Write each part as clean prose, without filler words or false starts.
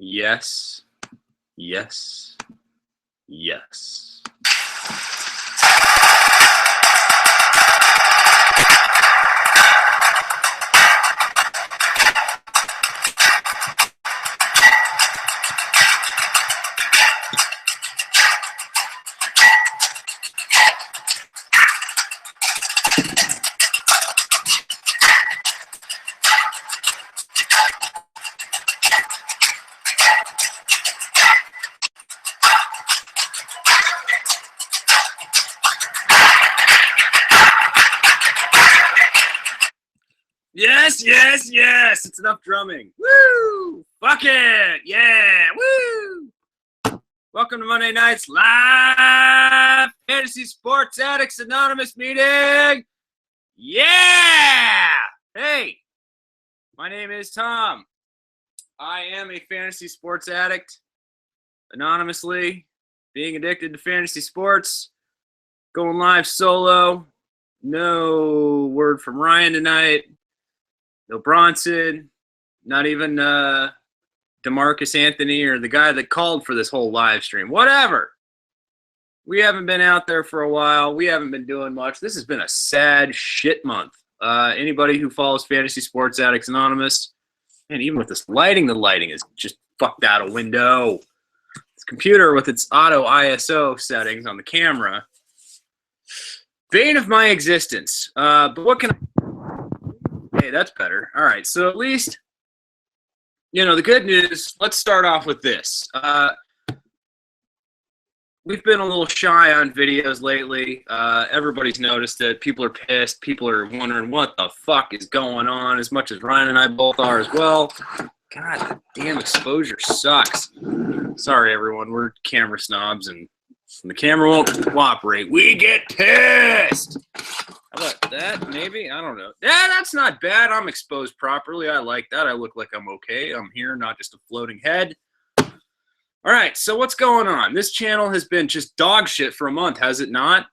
Yes, yes, yes. Yes, yes, yes. It's enough drumming. Woo! Fuck it. Yeah. Woo! Welcome to Monday night's live Fantasy Sports Addicts Anonymous meeting. Yeah. Hey, my name is Tom. I am a fantasy sports addict, anonymously, being addicted to fantasy sports, going live solo. No word from Ryan tonight. No Bronson, not even DeMarcus Anthony or the guy that called for this whole live stream. Whatever. We haven't been out there for a while. We haven't been doing much. This has been a sad shit month. Anybody who follows Fantasy Sports Addicts Anonymous, and even with this lighting, the lighting is just fucked out a window. This computer with its auto ISO settings on the camera. Bane of my existence. But what can I... Hey, that's better. All right, so at least, the good news, let's start off with this. We've been a little shy on videos lately. Everybody's noticed that people are pissed. People are wondering what the fuck is going on, as much as Ryan and I both are as well. God, damn exposure sucks. Sorry, everyone. We're camera snobs, and when the camera won't cooperate, we get pissed. How about that? Maybe? I don't know. Yeah, that's not bad. I'm exposed properly. I like that. I look like I'm okay. I'm here, not just a floating head. All right, so what's going on? This channel has been just dog shit for a month, has it not?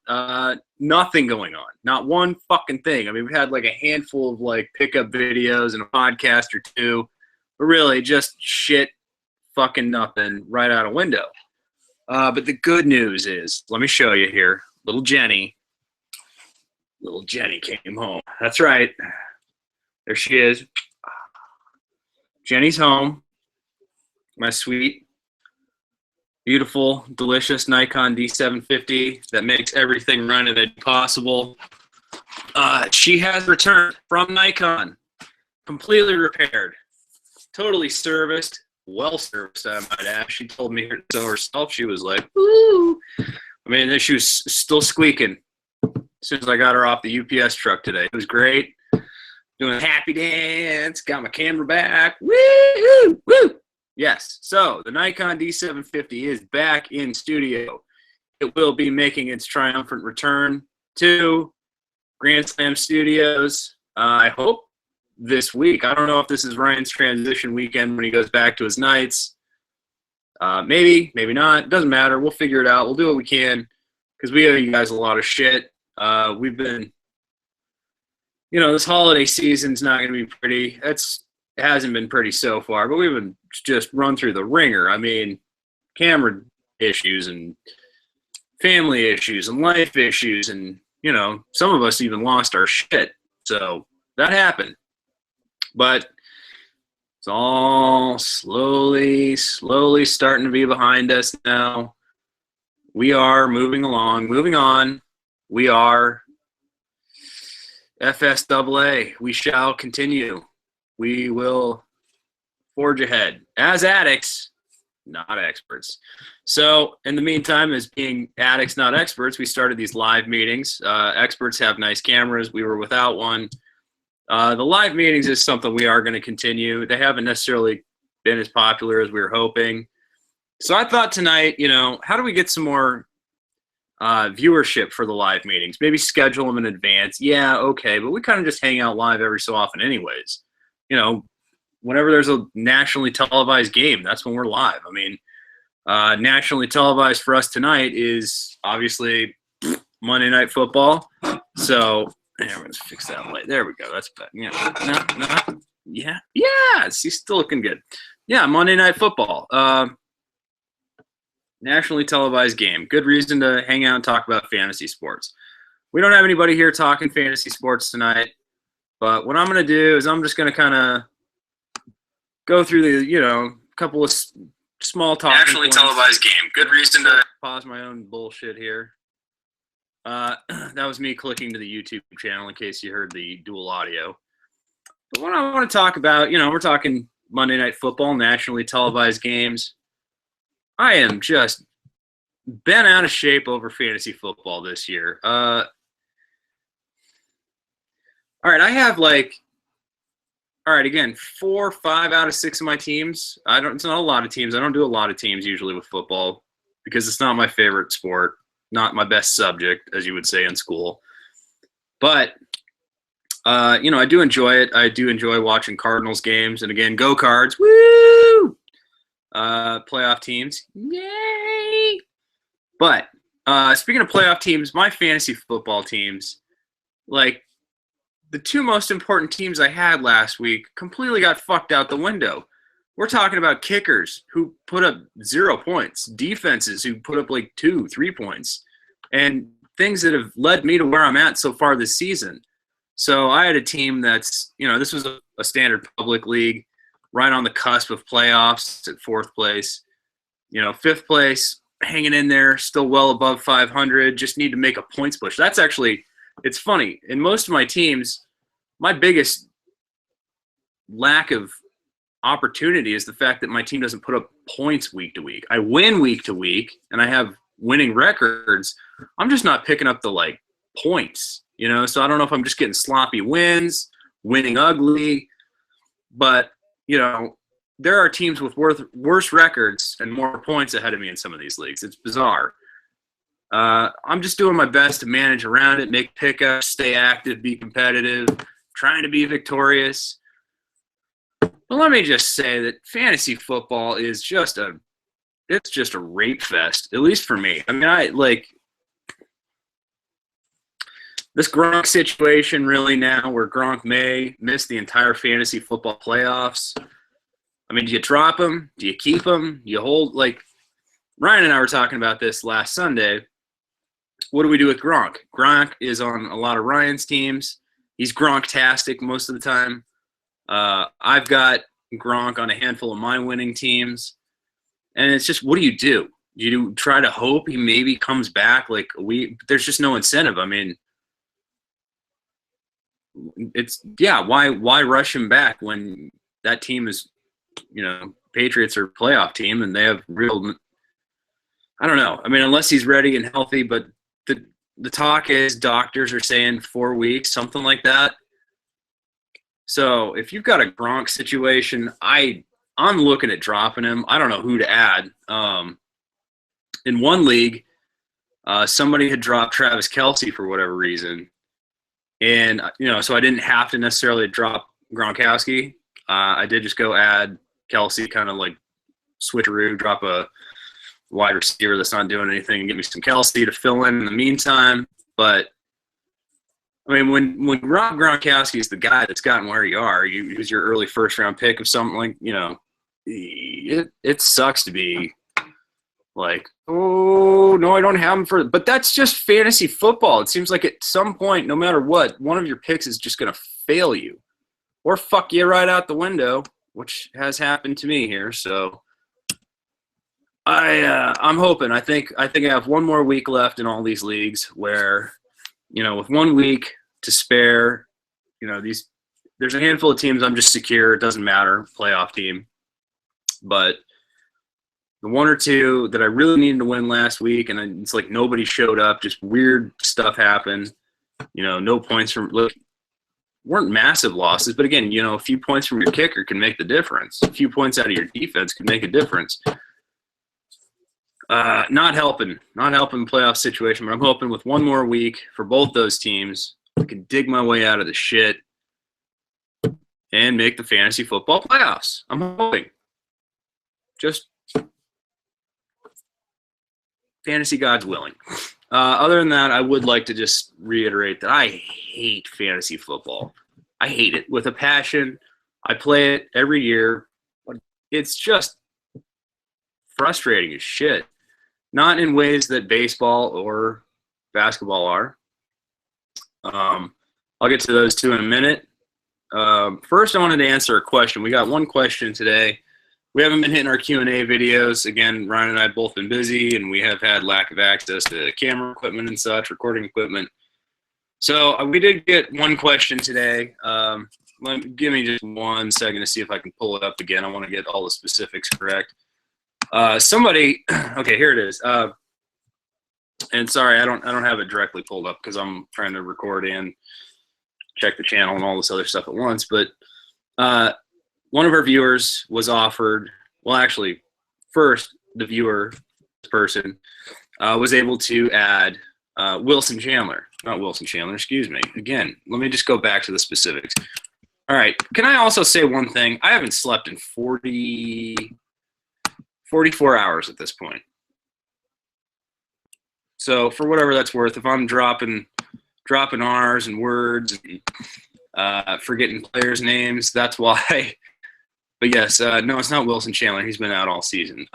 Nothing going on. Not one fucking thing. I mean, we've had like a handful of like pickup videos and a podcast or two, but really just shit, fucking nothing right out a window. But the good news is, let me show you here. Little Jenny came home. That's right. There she is. Jenny's home. My sweet, beautiful, delicious Nikon D750 that makes everything run and possible. She has returned from Nikon, completely repaired, totally serviced, well serviced, I might add. She told me so herself. She was like, "Ooh." I mean, she was still squeaking as soon as I got her off the UPS truck today. It was great. Doing a happy dance. Got my camera back. Woo! Woo! Yes. So the Nikon D750 is back in studio. It will be making its triumphant return to Grand Slam Studios. I hope this week. I don't know if this is Ryan's transition weekend when he goes back to his nights. Maybe, maybe not. It doesn't matter. We'll figure it out. We'll do what we can because we owe you guys a lot of shit. We've been, this holiday season's not going to be pretty. It hasn't been pretty so far, but we've been just run through the ringer. I mean, camera issues and family issues and life issues, and, some of us even lost our shit. So that happened. But it's all slowly starting to be behind us now. We are moving along, moving on. We are FSAA. We shall continue. We will forge ahead as addicts, not experts. So in the meantime, as being addicts, not experts, we started these live meetings. Experts have nice cameras. We were without one. The live meetings is something we are going to continue. They haven't necessarily been as popular as we were hoping. So I thought tonight, how do we get some more viewership for the live meetings? Maybe schedule them in advance. Yeah, okay, but we kind of just hang out live every so often anyways. Whenever there's a nationally televised game, that's when we're live. I mean, nationally televised for us tonight is obviously Monday Night Football. So... yeah, we're going to fix that light. There we go. That's better. Yeah. No. Yeah. Yeah. She's still looking good. Yeah, Monday Night Football. Nationally televised game. Good reason to hang out and talk about fantasy sports. We don't have anybody here talking fantasy sports tonight, but what I'm going to do is I'm just going to kind of go through the, couple of small talking Nationally televised game. Good reason to pause my own bullshit here. That was me clicking to the YouTube channel in case you heard the dual audio. But what I want to talk about, we're talking Monday Night Football, nationally televised games. I am just been out of shape over fantasy football this year. All right, I have again, 4 or 5 out of 6 of my teams. It's not a lot of teams. I don't do a lot of teams usually with football because it's not my favorite sport, not my best subject, as you would say in school. But I do enjoy it. I do enjoy watching Cardinals games, and again, go Cards, woo! Playoff teams, yay! But speaking of playoff teams, my fantasy football teams, the 2 most important teams I had last week completely got fucked out the window. We're talking about kickers who put up 0 points, defenses who put up 2, 3 points, and things that have led me to where I'm at so far this season. So I had a team that's, this was a standard public league, right on the cusp of playoffs at 4th place. 5th place, hanging in there, still well above 500, just need to make a points push. That's actually, it's funny. In most of my teams, my biggest lack of opportunity is the fact that my team doesn't put up points week to week. I win week to week, and I have winning records. I'm just not picking up the, points, So I don't know if I'm just getting sloppy wins, winning ugly. But, there are teams with worse records and more points ahead of me in some of these leagues. It's bizarre. I'm just doing my best to manage around it, make pickups, stay active, be competitive, trying to be victorious. But let me just say that fantasy football is just a rape fest, at least for me. I mean, this Gronk situation really now where Gronk may miss the entire fantasy football playoffs. I mean, do you drop him? Do you keep him? Do you hold? Ryan and I were talking about this last Sunday. What do we do with Gronk? Gronk is on a lot of Ryan's teams. He's Gronktastic most of the time. I've got Gronk on a handful of my winning teams. And it's just, what do? Do you try to hope he maybe comes back there's just no incentive. I mean, why rush him back when that team is, Patriots are a playoff team and they have real, I don't know. I mean, unless he's ready and healthy, but the talk is doctors are saying 4 weeks, something like that. So if you've got a Gronk situation, I'm looking at dropping him. I don't know who to add. In one league, somebody had dropped Travis Kelce for whatever reason. And, so I didn't have to necessarily drop Gronkowski. I did just go add Kelce, kind of switcheroo, drop a wide receiver that's not doing anything and get me some Kelce to fill in the meantime. But, I mean, when Rob Gronkowski is the guy that's gotten where you are, he was your early first-round pick of something it sucks to be oh, no, I don't have him but that's just fantasy football. It seems like at some point, no matter what, one of your picks is just going to fail you or fuck you right out the window, which has happened to me here. So I'm hoping. I think I have one more week left in all these leagues where, with 1 week to spare, there's a handful of teams I'm just secure. It doesn't matter, playoff team. But the 1 or 2 that I really needed to win last week, and it's nobody showed up, just weird stuff happened. No points from weren't massive losses, but again, a few points from your kicker can make the difference. A few points out of your defense can make a difference. Not helping playoff situation, but I'm hoping with 1 more week for both those teams, I can dig my way out of the shit and make the fantasy football playoffs. I'm hoping. Just fantasy gods willing. Other than that, I would like to just reiterate that I hate fantasy football. I hate it with a passion. I play it every year. it's just frustrating as shit. Not in ways that baseball or basketball are. I'll get to those two in a minute. First, I wanted to answer a question. We got one question today. We haven't been hitting our Q&A videos. Again, Ryan and I have both been busy, and we have had lack of access to camera equipment and such, recording equipment. So we did get one question today. Give me just 1 second to see if I can pull it up again. I want to get all the specifics correct. Somebody, okay, here it is. And sorry, I don't have it directly pulled up because I'm trying to record and check the channel and all this other stuff at once. But one of our viewers was offered, well, actually, first the viewer person was able to add Wilson Chandler. Not Wilson Chandler, excuse me. Again, let me just go back to the specifics. All right. Can I also say one thing? I haven't slept in 44 hours at this point. So for whatever that's worth, if I'm dropping R's and words and forgetting players' names, that's why. But yes, no, it's not Wilson Chandler. He's been out all season.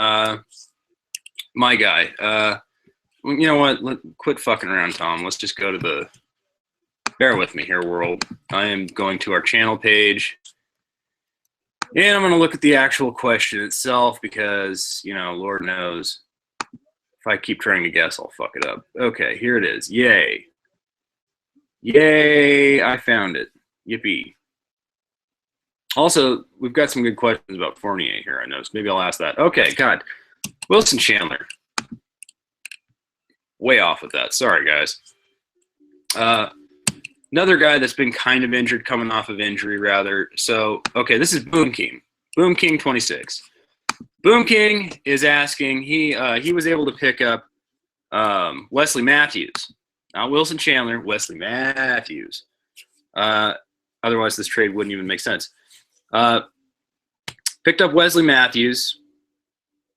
My guy. You know what? Quit fucking around, Tom. Let's just go to the – bear with me here, world. I am going to our channel page. And I'm going to look at the actual question itself because, you know, Lord knows if I keep trying to guess, I'll fuck it up. Okay, here it is. Yay. Yay, I found it. Yippee. Also, we've got some good questions about Fournier here, I noticed. Maybe I'll ask that. Okay, God. Wilson Chandler. Way off with that. Sorry, guys. Another guy that's been kind of injured, coming off of injury, rather. So, okay, this is Boom King. Boom King 26. Boom King is asking, he was able to pick up Wesley Matthews. Not Wilson Chandler, Wesley Matthews. Otherwise, this trade wouldn't even make sense. Picked up Wesley Matthews.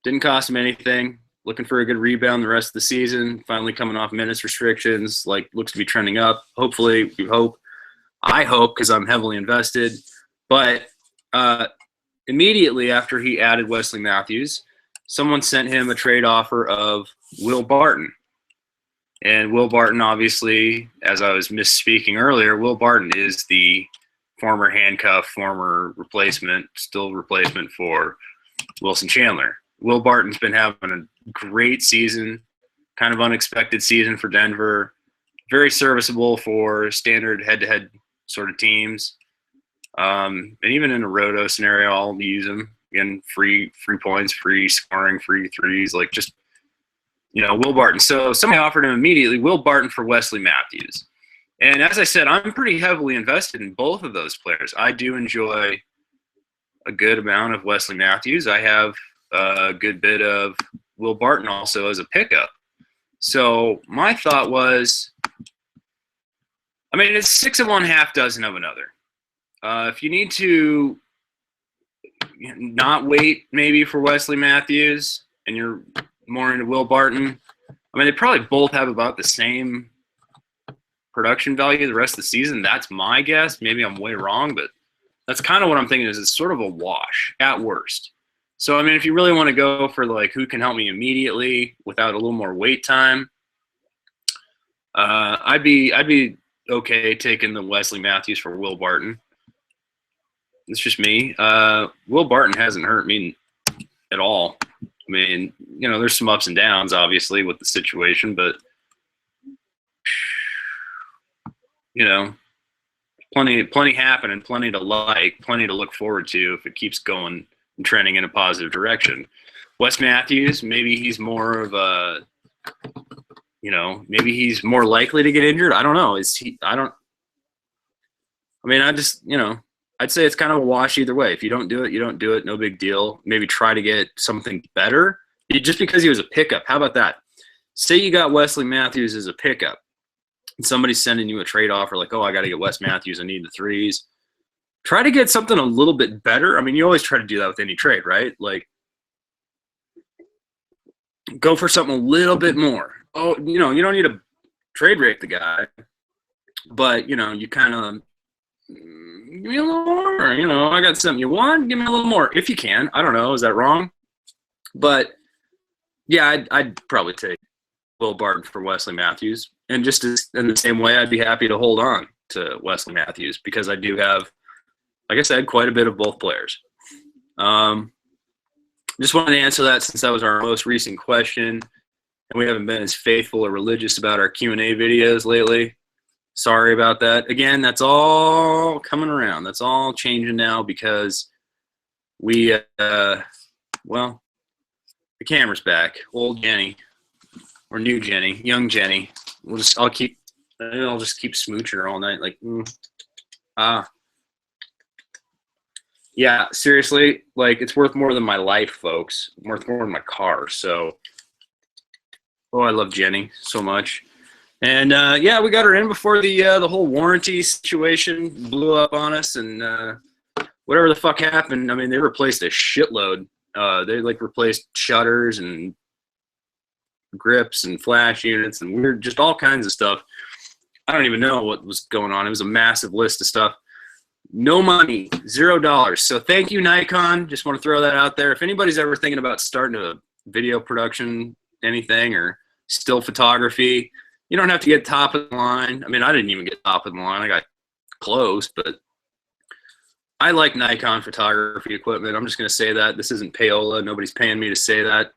Didn't cost him anything. Looking for a good rebound the rest of the season. Finally coming off minutes restrictions. Like, looks to be trending up. Hopefully, we hope. I hope, because I'm heavily invested. But immediately after he added Wesley Matthews, someone sent him a trade offer of Will Barton. And Will Barton, obviously, as I was misspeaking earlier, Will Barton is the former handcuff, former replacement, still replacement for Wilson Chandler. Will Barton's been having a great season, kind of unexpected season for Denver. Very serviceable for standard head-to-head sort of teams. And even in a roto scenario, I'll use him. Again, free points, free scoring, free threes, like just, you know, Will Barton. So somebody offered him immediately Will Barton for Wesley Matthews. And as I said, I'm pretty heavily invested in both of those players. I do enjoy a good amount of Wesley Matthews. I have a good bit of Will Barton also as a pickup. So my thought was, I mean, it's 6 of one, half dozen of another. If you need to not wait maybe for Wesley Matthews and you're more into Will Barton, I mean, they probably both have about the same production value the rest of the season. That's my guess. Maybe I'm way wrong, but that's kind of what I'm thinking is it's sort of a wash at worst. So, I mean, if you really want to go for, like, who can help me immediately without a little more wait time, I'd be okay taking the Wesley Matthews for Will Barton. It's just me. Will Barton hasn't hurt me at all. I mean, you know, there's some ups and downs, obviously, with the situation, but, you know, plenty happening, plenty to like, plenty to look forward to if it keeps going and trending in a positive direction. Wes Matthews, maybe he's more of a, you know, maybe he's more likely to get injured. I don't know. I just, you know, I'd say it's kind of a wash either way. If you don't do it, you don't do it. No big deal. Maybe try to get something better just because he was a pickup. How about that? Say you got Wesley Matthews as a pickup and somebody's sending you a trade offer like, oh, I got to get Wes Matthews. I need the threes. Try to get something a little bit better. I mean, you always try to do that with any trade, right? Like, go for something a little bit more. Oh, you know, you don't need to trade rate the guy, but, you know, you kind of give me a little more. You know, I got something you want. Give me a little more if you can. I don't know. Is that wrong? But yeah, I'd probably take Will Barton for Wesley Matthews. And just in the same way, I'd be happy to hold on to Wesley Matthews because I do have, like I said, quite a bit of both players. Just wanted to answer that since that was our most recent question, and we haven't been as faithful or religious about our Q&A videos lately. Sorry about that. Again, that's all coming around. That's all changing now because we, well, the camera's back. Old Jenny, or new Jenny, young Jenny. I'll just keep smooching her all night. Like, yeah, seriously, like it's worth more than my life, folks. Worth more than my car. So, oh, I love Jenny so much. And yeah, we got her in before the whole warranty situation blew up on us, and whatever the fuck happened. I mean, they replaced a shitload. They like replaced shutters and grips and flash units and weird, just all kinds of stuff. I don't even know what was going on. It was a massive list of stuff. No money, $0. So thank you, Nikon. Just want to throw that out there. If anybody's ever thinking about starting a video production, anything, or still photography, you don't have to get top of the line. I mean, I didn't even get top of the line. I got close, but I like Nikon photography equipment. I'm just going to say that. This isn't payola. Nobody's paying me to say that.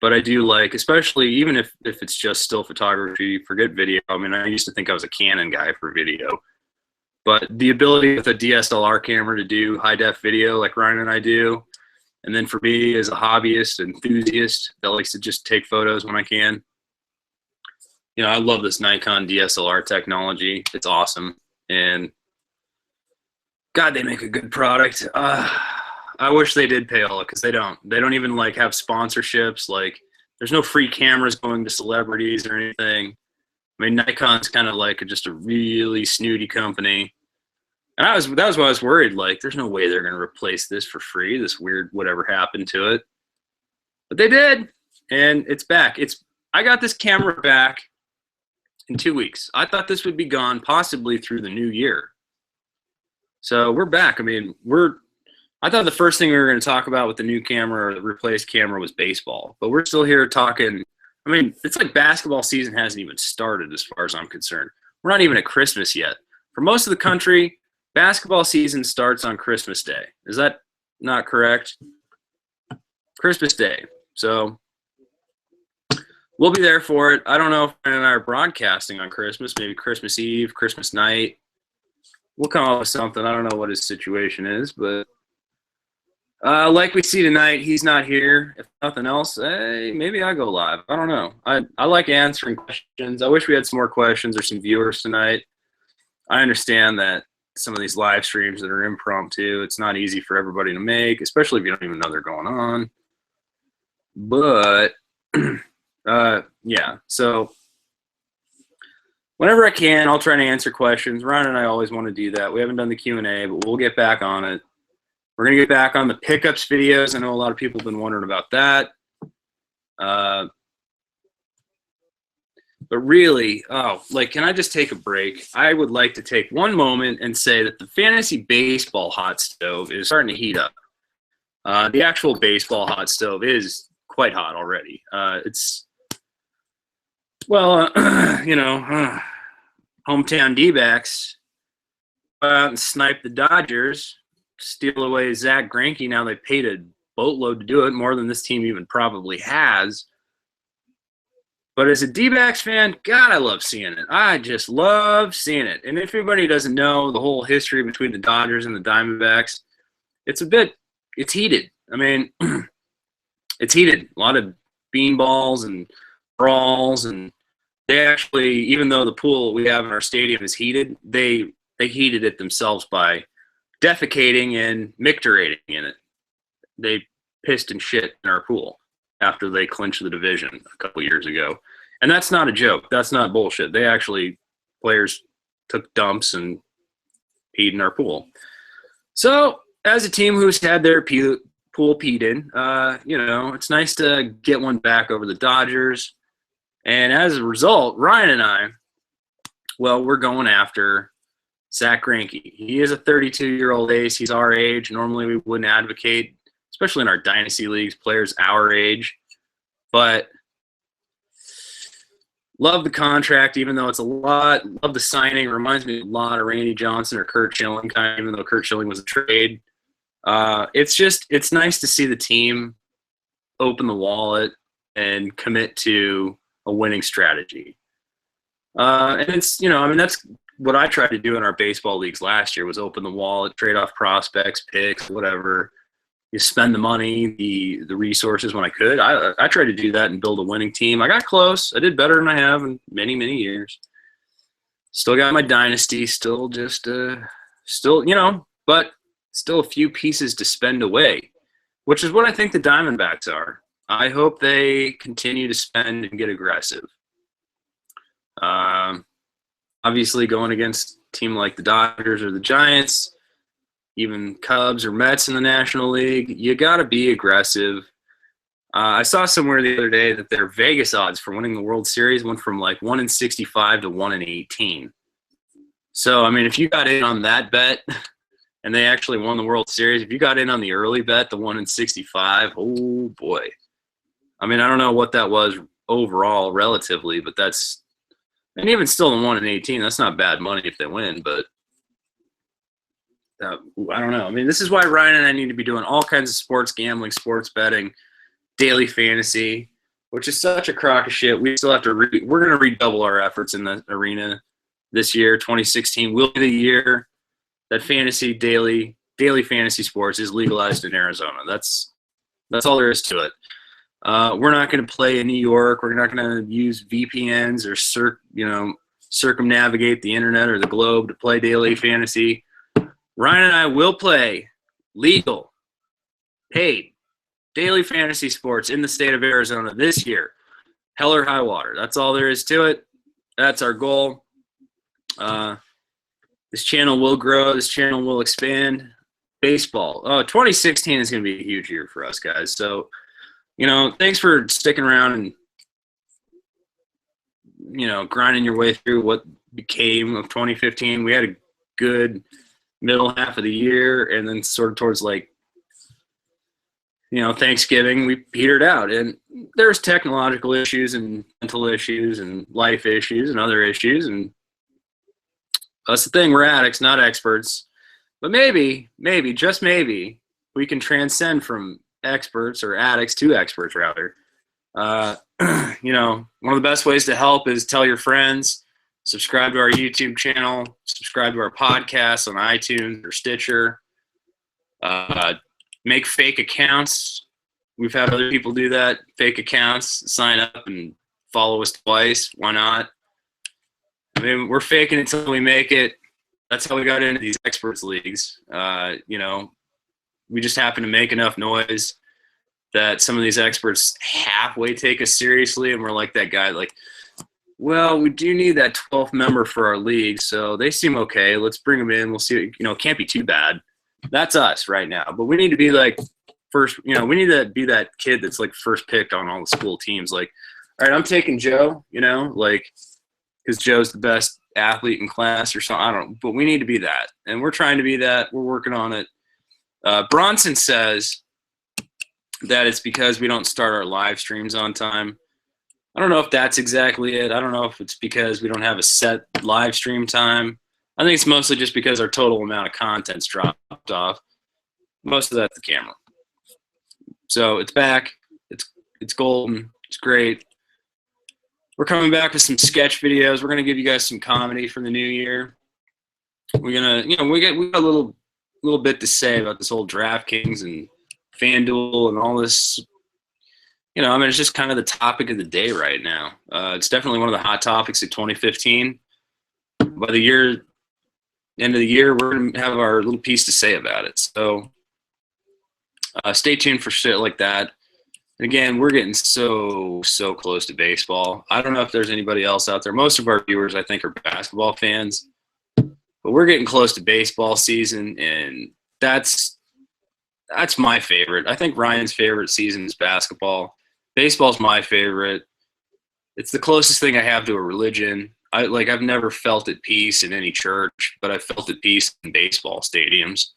But I do like, especially even if it's just still photography, forget video. I mean, I used to think I was a Canon guy for video. But the ability with a DSLR camera to do high-def video like Ryan and I do, and then for me as a hobbyist, enthusiast that likes to just take photos when I can, you know, I love this Nikon DSLR technology. It's awesome. And God, they make a good product. I wish they did payola because they don't. They don't even like have sponsorships. Like there's no free cameras going to celebrities or anything. I mean, Nikon's kind of like just a really snooty company. And that was why I was worried. Like, there's no way they're going to replace this for free, this weird whatever happened to it. But they did, and it's back. I got this camera back in 2 weeks. I thought this would be gone possibly through the new year. So we're back. I mean, I thought the first thing we were going to talk about with the new camera or the replaced camera was baseball. But we're still here talking. I mean, it's like basketball season hasn't even started as far as I'm concerned. We're not even at Christmas yet. For most of the country, basketball season starts on Christmas Day. Is that not correct? Christmas Day. So we'll be there for it. I don't know if Ryan and I are broadcasting on Christmas, maybe Christmas Eve, Christmas night. We'll come up with something. I don't know what his situation is, but like we see tonight, he's not here. If nothing else, hey, maybe I go live. I don't know. I like answering questions. I wish we had some more questions or some viewers tonight. I understand that some of these live streams that are impromptu, it's not easy for everybody to make, especially if you don't even know they're going on. But, yeah. So whenever I can, I'll try to answer questions. Ryan and I always want to do that. We haven't done the Q&A, but we'll get back on it. We're going to get back on the pickups videos. I know a lot of people have been wondering about that. But really, can I just take a break? I would like to take one moment and say that the fantasy baseball hot stove is starting to heat up. The actual baseball hot stove is quite hot already. Hometown D-backs out and snipe the Dodgers, steal away Zach Greinke. Now they paid a boatload to do it, more than this team even probably has. But as a D-backs fan, God, I love seeing it. I just love seeing it. And if anybody doesn't know the whole history between the Dodgers and the Diamondbacks, it's heated. I mean, it's heated. A lot of beanballs and brawls, and they actually, even though the pool we have in our stadium is heated, they heated it themselves by defecating and micturating in it. They pissed and shit in our pool after they clinched the division a couple years ago. And that's not a joke. That's not bullshit. Players took dumps and peed in our pool. So as a team who's had their pool peed in, it's nice to get one back over the Dodgers. And as a result, Ryan and I, we're going after Zach Greinke. He is a 32-year-old ace. He's our age. Normally we wouldn't advocate, especially in our dynasty leagues, players our age. But love the contract, even though it's a lot. Love the signing. It reminds me a lot of Randy Johnson or Kurt Schilling, even though Kurt Schilling was a trade. It's nice to see the team open the wallet and commit to a winning strategy. And it's, that's what I tried to do in our baseball leagues last year was open the wallet, trade off prospects, picks, whatever. You spend the money, the resources when I could. I tried to do that and build a winning team. I got close. I did better than I have in many, many years. Still got my dynasty, but still a few pieces to spend away, which is what I think the Diamondbacks are. I hope they continue to spend and get aggressive. Obviously, going against a team like the Dodgers or the Giants, even Cubs or Mets in the National League, you got to be aggressive. I saw somewhere the other day that their Vegas odds for winning the World Series went from like 1-65 to 1-18. So, I mean, if you got in on that bet and they actually won the World Series, if you got in on the early bet, the 1-65, oh boy. I mean, I don't know what that was overall relatively, but and even still in 1-18, that's not bad money if they win, but I don't know. I mean, this is why Ryan and I need to be doing all kinds of sports gambling, sports betting, daily fantasy, which is such a crock of shit. We still have to we're going to redouble our efforts in the arena this year. 2016 will be the year that daily fantasy sports is legalized in Arizona. That's all there is to it. We're not going to play in New York. We're not going to use VPNs or circumnavigate the internet or the globe to play daily fantasy. Ryan and I will play legal, paid, daily fantasy sports in the state of Arizona this year. Hell or high water. That's all there is to it. That's our goal. This channel will grow. This channel will expand. Baseball. 2016 is going to be a huge year for us, guys. So, thanks for sticking around and, grinding your way through what became of 2015. We had a good middle half of the year, and then sort of towards Thanksgiving, we petered out. And there's technological issues and mental issues and life issues and other issues. And that's the thing. We're addicts, not experts. But maybe, just maybe, we can transcend from experts or addicts to experts, rather. One of the best ways to help is tell your friends. Subscribe to our YouTube channel. Subscribe to our podcast on iTunes or Stitcher. Make fake accounts. We've had other people do that. Fake accounts. Sign up and follow us twice. Why not? I mean, we're faking it until we make it. That's how we got into these experts leagues. We just happen to make enough noise that some of these experts halfway take us seriously, and we're like that guy, well, we do need that 12th member for our league, so they seem okay. Let's bring them in. We'll see. It can't be too bad. That's us right now. But we need to be first. We need to be that kid that's first picked on all the school teams. All right, I'm taking Joe. Because Joe's the best athlete in class or something. I don't know. But we need to be that, and we're trying to be that. We're working on it. Bronson says that it's because we don't start our live streams on time. I don't know if that's exactly it. I don't know if it's because we don't have a set live stream time. I think it's mostly just because our total amount of content's dropped off. Most of that's the camera. So it's back. It's golden. It's great. We're coming back with some sketch videos. We're gonna give you guys some comedy for the new year. We're gonna, we got a little bit to say about this whole DraftKings and FanDuel and all this. It's just kind of the topic of the day right now. It's definitely one of the hot topics of 2015. By the end of the year, we're going to have our little piece to say about it. So stay tuned for shit like that. And again, we're getting so close to baseball. I don't know if there's anybody else out there. Most of our viewers, I think, are basketball fans. But we're getting close to baseball season, and that's my favorite. I think Ryan's favorite season is basketball. Baseball's my favorite. It's the closest thing I have to a religion. I've never felt at peace in any church, but I've felt at peace in baseball stadiums.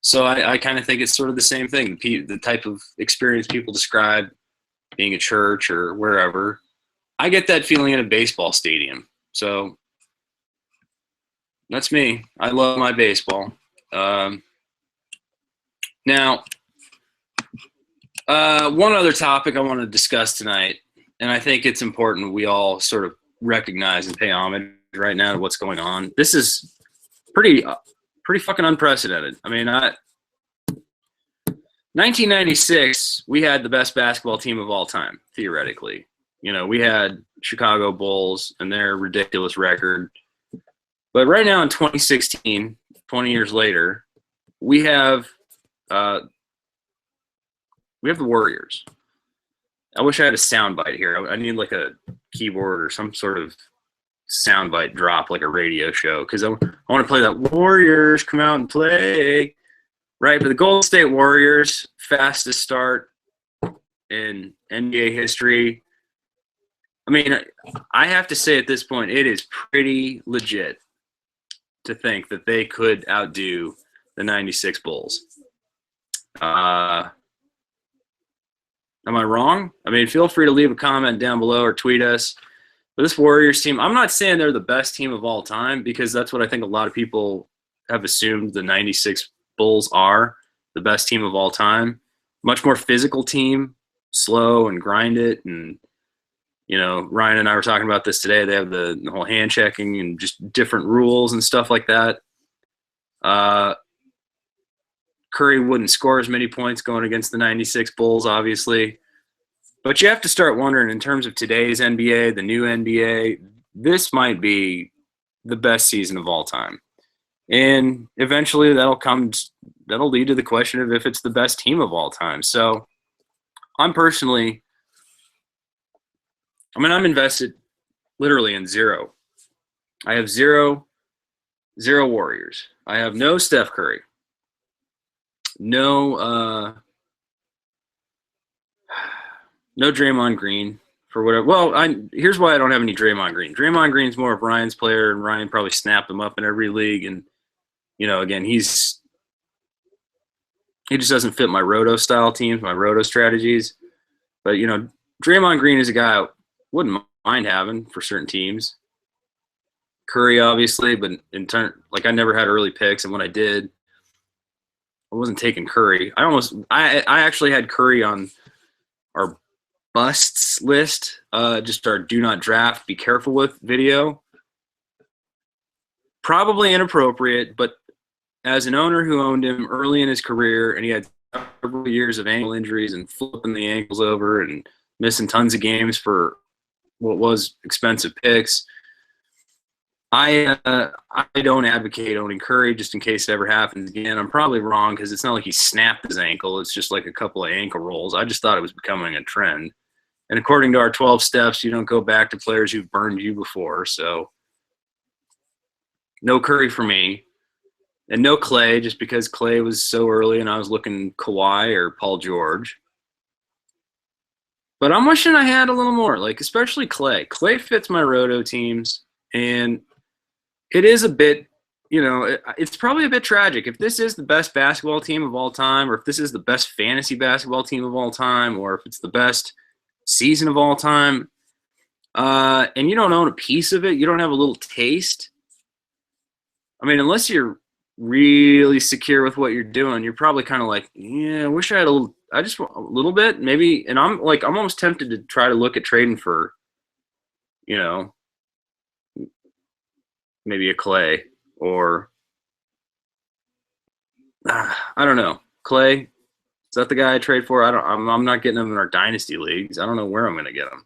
So I kind of think it's sort of the same thing. The type of experience people describe being at church or wherever, I get that feeling in a baseball stadium. So that's me. I love my baseball. Now, one other topic I want to discuss tonight, and I think it's important we all sort of recognize and pay homage right now to what's going on. This is pretty fucking unprecedented. I mean, 1996, we had the best basketball team of all time, theoretically. You know, we had Chicago Bulls and their ridiculous record. But right now in 2016, 20 years later, we have the Warriors. I wish I had a soundbite here. I need like a keyboard or some sort of soundbite drop, like a radio show, because I want to play that Warriors come out and play. Right, but the Golden State Warriors, fastest start in NBA history. I mean, I have to say at this point, it is pretty legit to think that they could outdo the 96 Bulls. Am I wrong? I mean, feel free to leave a comment down below or tweet us. But this Warriors team, I'm not saying they're the best team of all time, because that's what I think a lot of people have assumed the 96 Bulls are, the best team of all time. Much more physical team, slow and grind it. And, you know, Ryan and I were talking about this today. They have the whole hand checking and just different rules and stuff like that. Curry wouldn't score as many points going against the 96 Bulls, obviously. But you have to start wondering, in terms of today's NBA, the new NBA, this might be the best season of all time. And eventually that'll lead to the question of if it's the best team of all time. So I'm invested literally in zero. I have zero Warriors. I have no Steph Curry. No Draymond Green for whatever. Well, here's why I don't have any Draymond Green. Draymond Green's more of Ryan's player, and Ryan probably snapped him up in every league. And, you know, again, he just doesn't fit my roto style teams, my roto strategies. But, you know, Draymond Green is a guy I wouldn't mind having for certain teams. Curry, obviously, but in turn, like, I never had early picks, and when I did, I wasn't taking Curry. I actually had Curry on our busts list, just our do not draft, be careful with video. Probably inappropriate, but as an owner who owned him early in his career, and he had several years of ankle injuries and flipping the ankles over and missing tons of games for what was expensive picks, I don't advocate owning Curry just in case it ever happens again. I'm probably wrong, because it's not like he snapped his ankle. It's just like a couple of ankle rolls. I just thought it was becoming a trend. And according to our 12 steps, you don't go back to players who've burned you before. So no Curry for me. And no Clay, just because Clay was so early and I was looking Kawhi or Paul George. But I'm wishing I had a little more, like especially Clay. Clay fits my roto teams, and it is a bit, you know, it's probably a bit tragic. If this is the best basketball team of all time, or if this is the best fantasy basketball team of all time, or if it's the best season of all time, and you don't own a piece of it, you don't have a little taste. I mean, unless you're really secure with what you're doing, you're probably kind of like, yeah, I wish I had I just want a little bit, maybe. And I'm almost tempted to try to look at trading for, you know, maybe a Clay, or I don't know. Clay, is that the guy I trade for? I'm not getting him in our dynasty leagues. I don't know where I'm going to get him.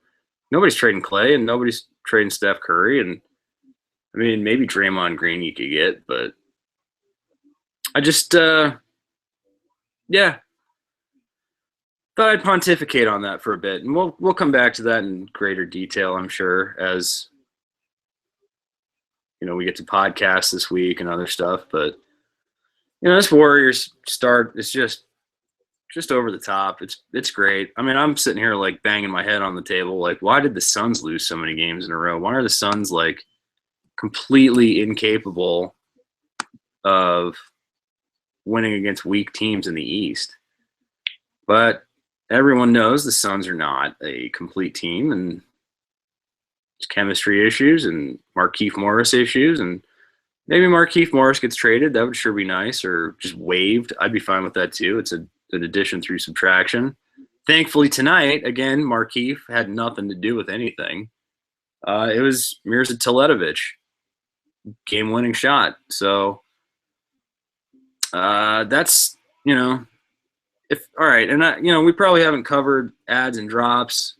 Nobody's trading Clay, and nobody's trading Steph Curry, and I mean, maybe Draymond Green you could get, but I just, yeah, thought I'd pontificate on that for a bit, and we'll come back to that in greater detail, I'm sure, as you know, we get to podcasts this week and other stuff. But you know, this Warriors start is just over the top. It's great. I mean, I'm sitting here like banging my head on the table, like, why did the Suns lose so many games in a row? Why are the Suns like completely incapable of winning against weak teams in the East. But everyone knows the Suns are not a complete team, and there's chemistry issues and Markieff Morris issues, and maybe Markieff Morris gets traded. That would sure be nice, or just waived. I'd be fine with that too. It's an addition through subtraction. Thankfully tonight, again, Markieff had nothing to do with anything. It was Mirza Teletovic, game-winning shot. So that's, if all right, and we probably haven't covered ads and drops.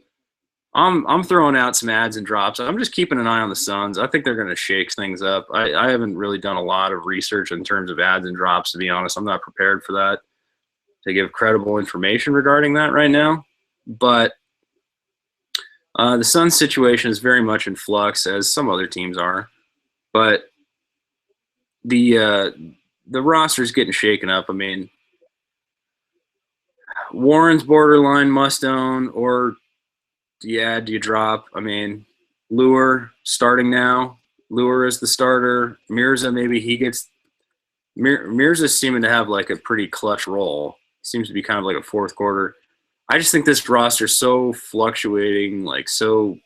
I'm throwing out some ads and drops. I'm just keeping an eye on the Suns. I think they're going to shake things up. I haven't really done a lot of research in terms of ads and drops, to be honest. I'm not prepared for that, to give credible information regarding that right now. But the Suns situation is very much in flux, as some other teams are. But the roster's getting shaken up. I mean, Warren's borderline must own, or do you drop? I mean, Lure starting now. Lure is the starter. Mirza, maybe he gets – Mirza's seeming to have like a pretty clutch role. Seems to be kind of like a fourth quarter. I just think this roster's so fluctuating, like so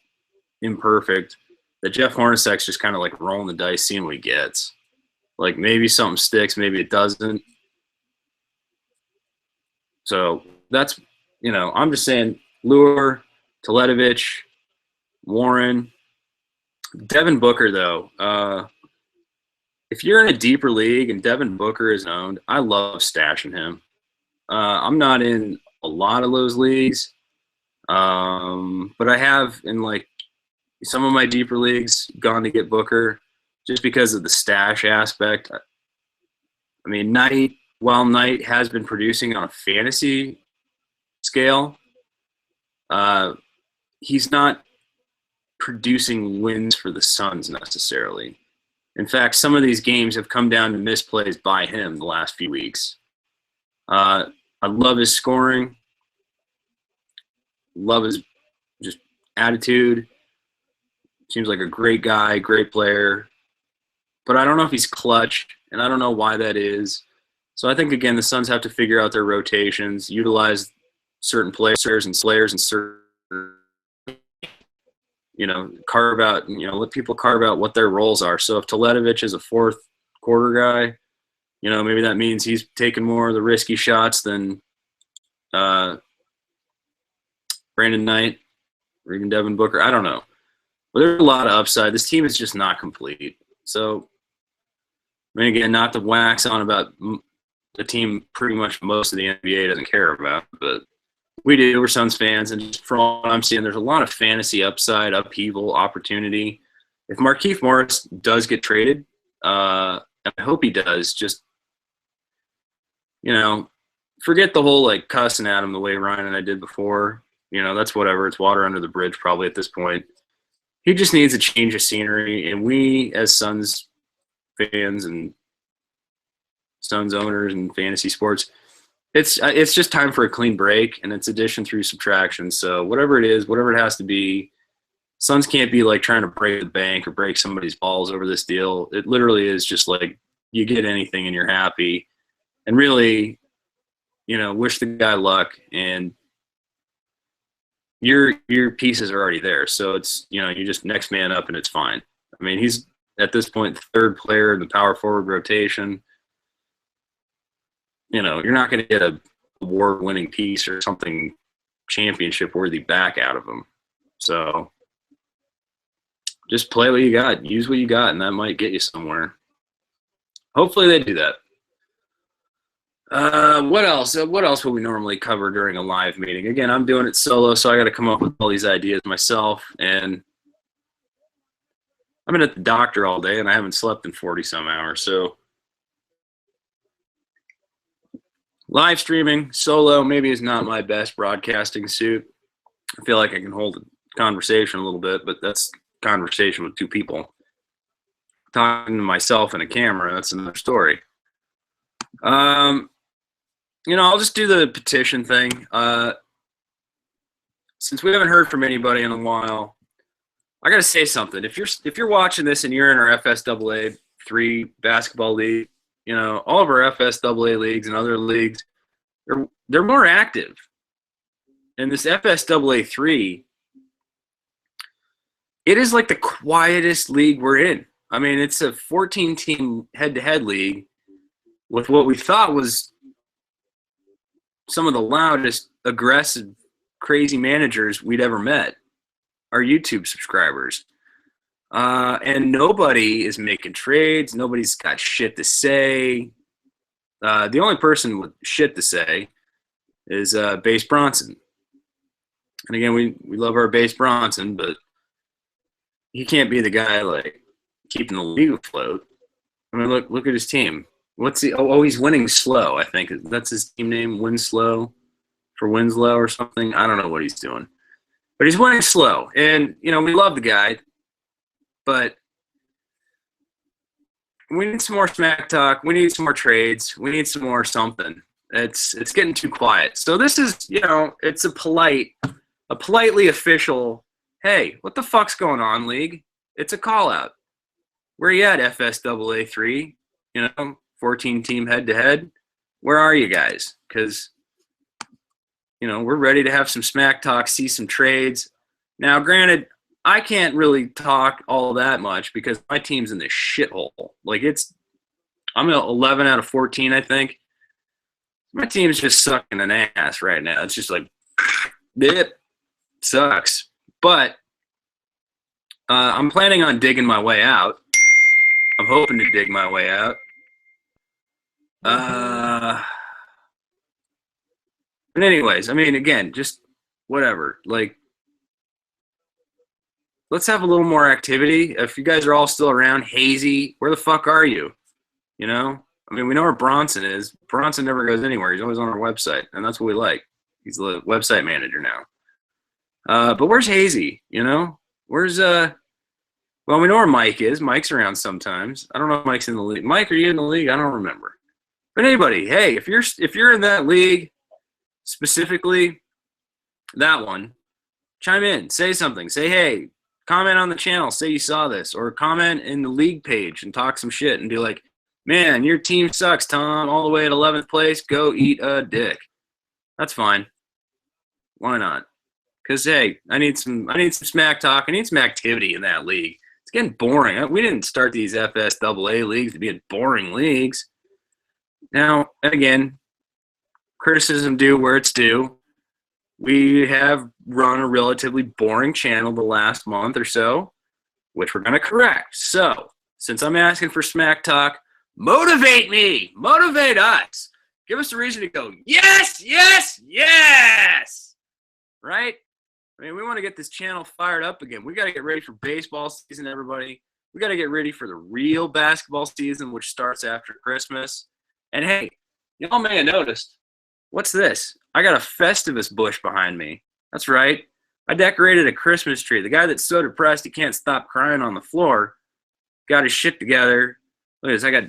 imperfect, that Jeff Hornacek's just kind of like rolling the dice, seeing what he gets. Like maybe something sticks, maybe it doesn't. So that's, I'm just saying Lure, Teletovic, Warren, Devin Booker, though. If you're in a deeper league and Devin Booker is owned, I love stashing him. I'm not in a lot of those leagues, but I have in like some of my deeper leagues gone to get Booker just because of the stash aspect. I mean, while Knight has been producing on a fantasy scale, he's not producing wins for the Suns necessarily. In fact, some of these games have come down to misplays by him the last few weeks. I love his scoring. Love his just attitude. Seems like a great guy, great player. But I don't know if he's clutch, and I don't know why that is. So I think, again, the Suns have to figure out their rotations, utilize certain players and certain, carve out, let people carve out what their roles are. So if Teletovic is a fourth quarter guy, maybe that means he's taking more of the risky shots than Brandon Knight or even Devin Booker. I don't know. But there's a lot of upside. This team is just not complete. So, again, not to wax on about the team pretty much most of the NBA doesn't care about, but we do. We're Suns fans, and just from what I'm seeing, there's a lot of fantasy upside, upheaval, opportunity. If Markieff Morris does get traded, and I hope he does, just, forget the whole, like, cussing at him the way Ryan and I did before. That's whatever. It's water under the bridge probably at this point. He just needs a change of scenery, and we as Suns fans and Suns owners and fantasy sports, it's just time for a clean break, and it's addition through subtraction. So whatever it is, whatever it has to be, Suns can't be like trying to break the bank or break somebody's balls over this deal. It literally is just like you get anything and you're happy, and really, wish the guy luck, and your pieces are already there. So it's, you just next man up and it's fine. I mean, he's at this point the third player in the power forward rotation. You're not going to get a award-winning piece or something championship-worthy back out of him. So just play what you got, use what you got, and that might get you somewhere. Hopefully they do that. What else? What else would we normally cover during a live meeting? Again, I'm doing it solo, so I got to come up with all these ideas myself. And I've been at the doctor all day, and I haven't slept in 40-some hours. So live streaming solo maybe is not my best broadcasting suit. I feel like I can hold a conversation a little bit, but that's conversation with two people. Talking to myself and a camera, that's another story. I'll just do the petition thing. Since we haven't heard from anybody in a while, I gotta say something. If you're watching this and you're in our FSAA 3 basketball league, all of our FSAA leagues and other leagues, they're more active. And this FSAA 3, it is like the quietest league we're in. I mean, it's a 14-team head-to-head league with what we thought was some of the loudest, aggressive, crazy managers we'd ever met, our YouTube subscribers. And nobody is making trades. Nobody's got shit to say. The only person with shit to say is Base Bronson. And again, we love our Base Bronson, but he can't be the guy like keeping the league afloat. I mean, look at his team. What's he? Oh, he's winning slow. I think that's his team name, Winslow, for Winslow or something. I don't know what he's doing, but he's winning slow. And we love the guy, but we need some more smack talk. We need some more trades. We need some more something. It's getting too quiet. So this is, it's a politely official. Hey, what the fuck's going on, league? It's a call out. Where you at, FSAA 3? 14-team head-to-head. Where are you guys? Because, we're ready to have some smack talk, see some trades. Now, granted, I can't really talk all that much because my team's in this shithole. Like, I'm at 11 out of 14, I think. My team's just sucking an ass right now. It's just like, it sucks. But I'm planning on digging my way out. I'm hoping to dig my way out. But anyways, I mean, again, just whatever. Like, let's have a little more activity. If you guys are all still around, Hazy, where the fuck are you? I mean, we know where Bronson is. Bronson never goes anywhere. He's always on our website, and that's what we like. He's the website manager now. But where's Hazy? Where's well, we know where Mike is. Mike's around sometimes. I don't know if Mike's in the league. Mike, are you in the league? I don't remember. But anybody, hey, if you're in that league, specifically that one, chime in, say something, say hey, comment on the channel, say you saw this, or comment in the league page and talk some shit and be like, man, your team sucks, Tom, all the way at 11th place, go eat a dick. That's fine. Why not? Because hey, I need some smack talk. I need some activity in that league. It's getting boring. We didn't start these FSAA leagues to be boring leagues. Now, again, criticism due where it's due. We have run a relatively boring channel the last month or so, which we're going to correct. So, since I'm asking for smack talk, motivate me. Motivate us. Give us a reason to go, yes, yes, yes. Right? I mean, we want to get this channel fired up again. We got to get ready for baseball season, everybody. We got to get ready for the real basketball season, which starts after Christmas. And hey, y'all may have noticed, what's this? I got a Festivus bush behind me. That's right. I decorated a Christmas tree. The guy that's so depressed he can't stop crying on the floor got his shit together. Look at this. I got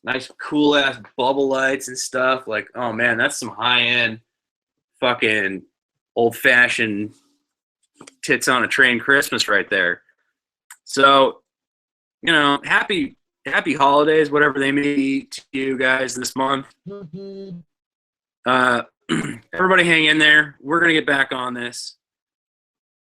nice, cool-ass bubble lights and stuff. Like, oh, man, that's some high-end fucking old-fashioned tits on a train Christmas right there. So, happy holidays, whatever they may be to you guys this month. Everybody hang in there. We're going to get back on this.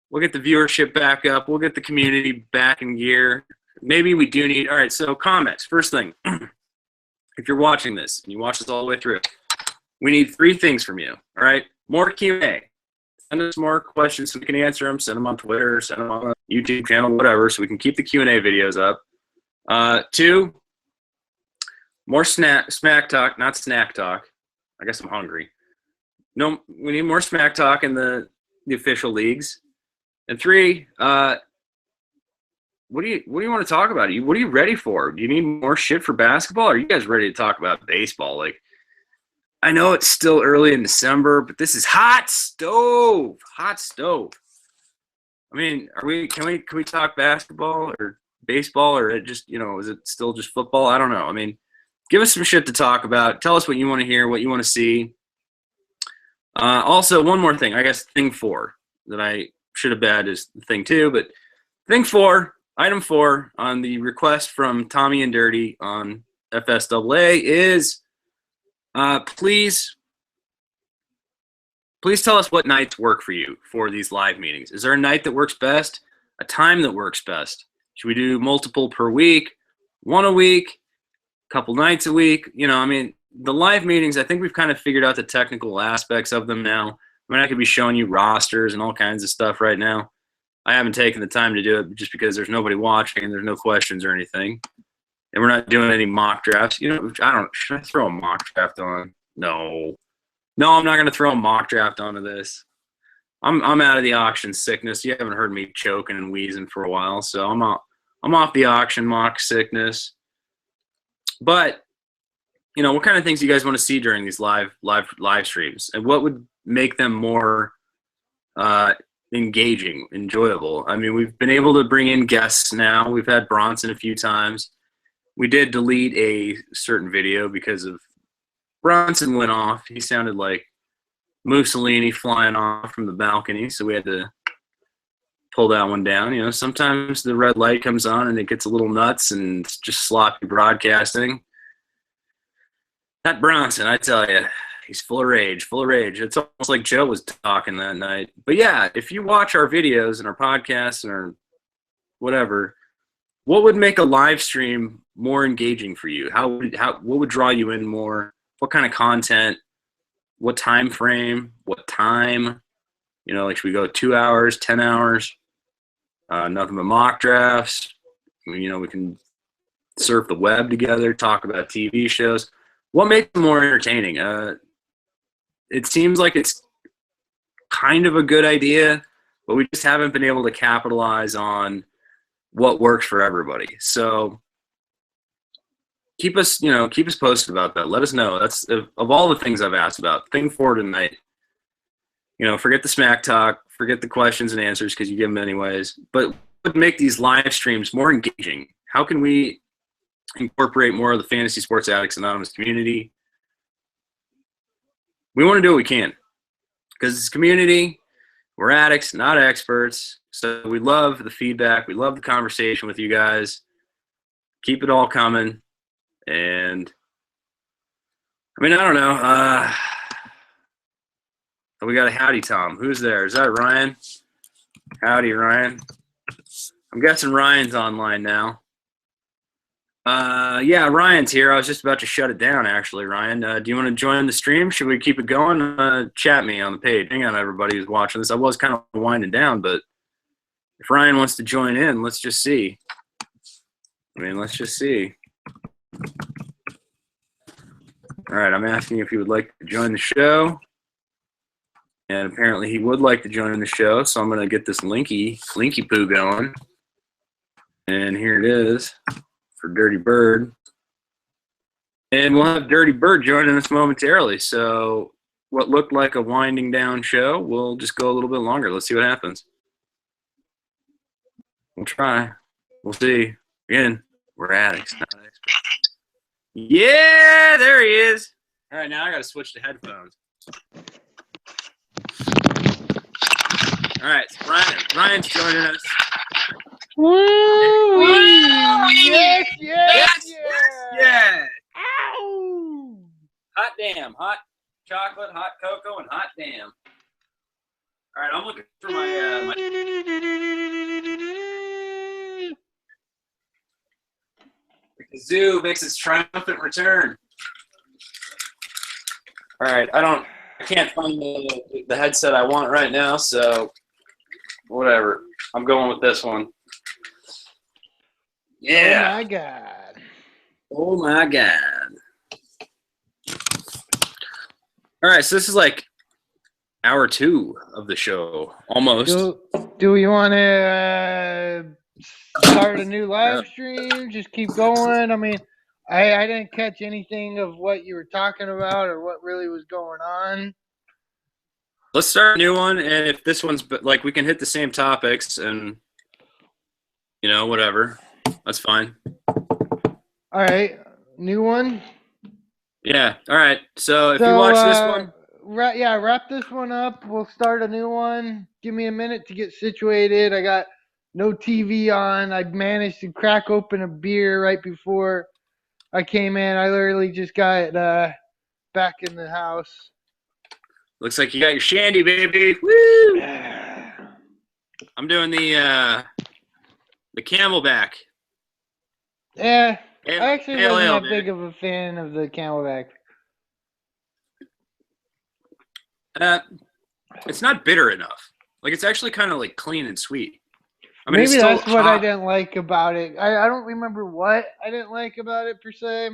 We'll get the viewership back up. We'll get the community back in gear. Maybe we do need – all right, so comments. First thing, if you're watching this and you watch this all the way through, we need 3 things from you, all right? More Q&A. Send us more questions so we can answer them. Send them on Twitter. Send them on the YouTube channel, whatever, so we can keep the Q&A videos up. 2, more smack talk, not snack talk. I guess I'm hungry. No, we need more smack talk in the official leagues. And 3, what do you want to talk about? What are you ready for? Do you need more shit for basketball? Or are you guys ready to talk about baseball? Like, I know it's still early in December, but this is hot stove. Hot stove. I mean, can we talk basketball or baseball, or it just, is it still just football? I don't know. I mean, give us some shit to talk about. Tell us what you want to hear, what you want to see. Also, one more thing. I guess thing 4 that I should have had is thing 2, but item 4 on the request from Tommy and Dirty on FSAA is please tell us what nights work for you for these live meetings. Is there a night that works best? A time that works best? Should we do multiple per week, one a week, a couple nights a week? The live meetings, I think we've kind of figured out the technical aspects of them now. I could be showing you rosters and all kinds of stuff right now. I haven't taken the time to do it just because there's nobody watching and there's no questions or anything. And we're not doing any mock drafts. Should I throw a mock draft on? No, I'm not going to throw a mock draft onto this. I'm out of the auction sickness. You haven't heard me choking and wheezing for a while, so I'm off the auction mock sickness. But what kind of things do you guys want to see during these live streams, and what would make them more engaging, enjoyable? We've been able to bring in guests now. We've had Bronson a few times. We did delete a certain video because of Bronson went off. He sounded like Mussolini flying off from the balcony, so we had to pull that one down. Sometimes the red light comes on and it gets a little nuts and it's just sloppy broadcasting. That Bronson, I tell you, he's full of rage. It's almost like Joe was talking that night. But yeah, if you watch our videos and our podcasts and our whatever, what would make a live stream more engaging for you? What would draw you in more? What kind of content? What time frame? What time? Should we go 2 hours, 10 hours? Nothing but mock drafts. We can surf the web together, talk about TV shows. What makes them more entertaining? It seems like it's kind of a good idea, but we just haven't been able to capitalize on what works for everybody. So keep us posted about that. Let us know. That's of all the things I've asked about. Thing for tonight. Forget the smack talk, forget the questions and answers because you give them anyways. But what would make these live streams more engaging? How can we incorporate more of the Fantasy Sports Addicts Anonymous community? We want to do what we can because it's community. We're addicts, not experts. So we love the feedback. We love the conversation with you guys. Keep it all coming. And I don't know. We got a howdy Tom. Who's there? Is that Ryan? Howdy, Ryan. I'm guessing Ryan's online now. Yeah, Ryan's here. I was just about to shut it down, actually, Ryan. Do you want to join the stream? Should we keep it going? Chat me on the page. Hang on, everybody who's watching this. I was kind of winding down, but if Ryan wants to join in, let's just see. Let's just see. All right, I'm asking if he would like to join the show. And apparently he would like to join the show, so I'm going to get this linky poo going. And here it is for Dirty Bird. And we'll have Dirty Bird joining us momentarily. So what looked like a winding down show will just go a little bit longer. Let's see what happens. We'll try. We'll see. Again, we're addicts, not experts. Yeah, there he is. All right, now I got to switch to headphones. All right, so Ryan's joining us. Woo! Yes, yes, Yes! yes. Ow! Hot damn. Hot chocolate, hot cocoa, and hot damn. All right, I'm looking for my the zoo makes its triumphant return. All right, I can't find the headset I want right now, so whatever. I'm going with this one. Yeah. Oh my God. Oh my God. All right, so this is like hour 2 of the show, almost. Do we want to start a new live stream? Just keep going? I didn't catch anything of what you were talking about or what really was going on. Let's start a new one, and if this one's like we can hit the same topics and whatever. That's fine. All right, new one. Yeah. All right. So if you watch this one, wrap this one up. We'll start a new one. Give me a minute to get situated. I got no TV on. I managed to crack open a beer right before I came in. I literally just got back in the house. Looks like you got your shandy, baby. Woo! I'm doing the Camelback. Yeah, I actually Pale wasn't ale, that baby. big of a fan of the Camelback. It's not bitter enough. Like, it's actually kind of like clean and sweet. I mean, Maybe it's still that's what I hot. didn't like about it. I don't remember what I didn't like about it per se.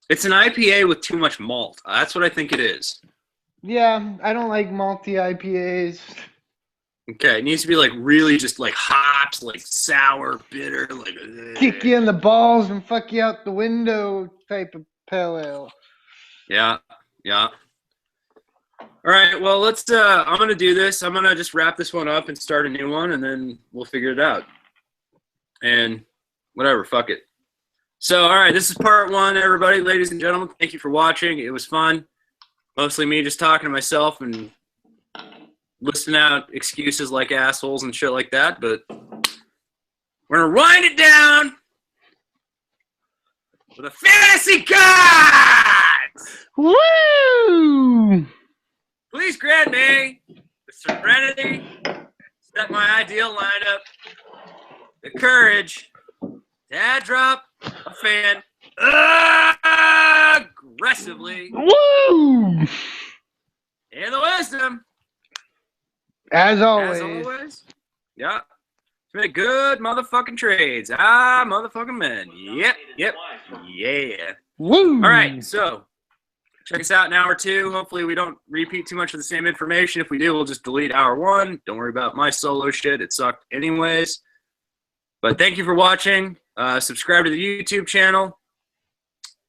It's an IPA with too much malt. That's what I think it is. Yeah, I don't like malty IPAs. Okay, it needs to be like really just like hops, like sour, bitter, like Kick you in the balls and fuck you out the window type of pale ale. Yeah. All right, well, I'm gonna do this. I'm gonna just wrap this one up and start a new one, and then we'll figure it out. And whatever, fuck it. So, all right, this is part one, everybody, ladies and gentlemen. Thank you for watching. It was fun. Mostly me just talking to myself and listing out excuses like assholes and shit like that, but we're gonna wind it down with a fantasy gods! Woo! Please grant me the serenity, set my ideal lineup, the courage to add drop a fan aggressively, Woo! and the wisdom, As as always. always, yeah, to make good motherfucking trades. Motherfucking men. Yep, yeah. Woo! All right, so check us out in hour 2. Hopefully we don't repeat too much of the same information. If we do, we'll just delete hour 1. Don't worry about my solo shit. It sucked anyways. But thank you for watching. Subscribe to the YouTube channel.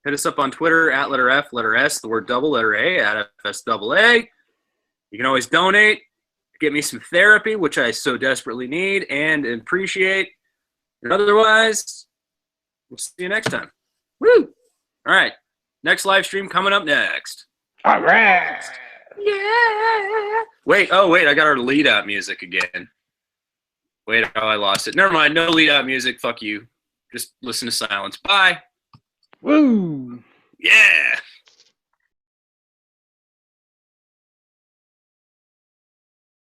Hit us up on Twitter at letter F, letter S, the word double, letter A, at FSAA. You can always donate. Get me some therapy, which I so desperately need and appreciate. And otherwise, we'll see you next time. Woo! All right. Next live stream coming up next. All right. Yeah. Wait, I got our lead out music again. Wait, I lost it. Never mind. No lead out music. Fuck you. Just listen to silence. Bye. Woo! Yeah.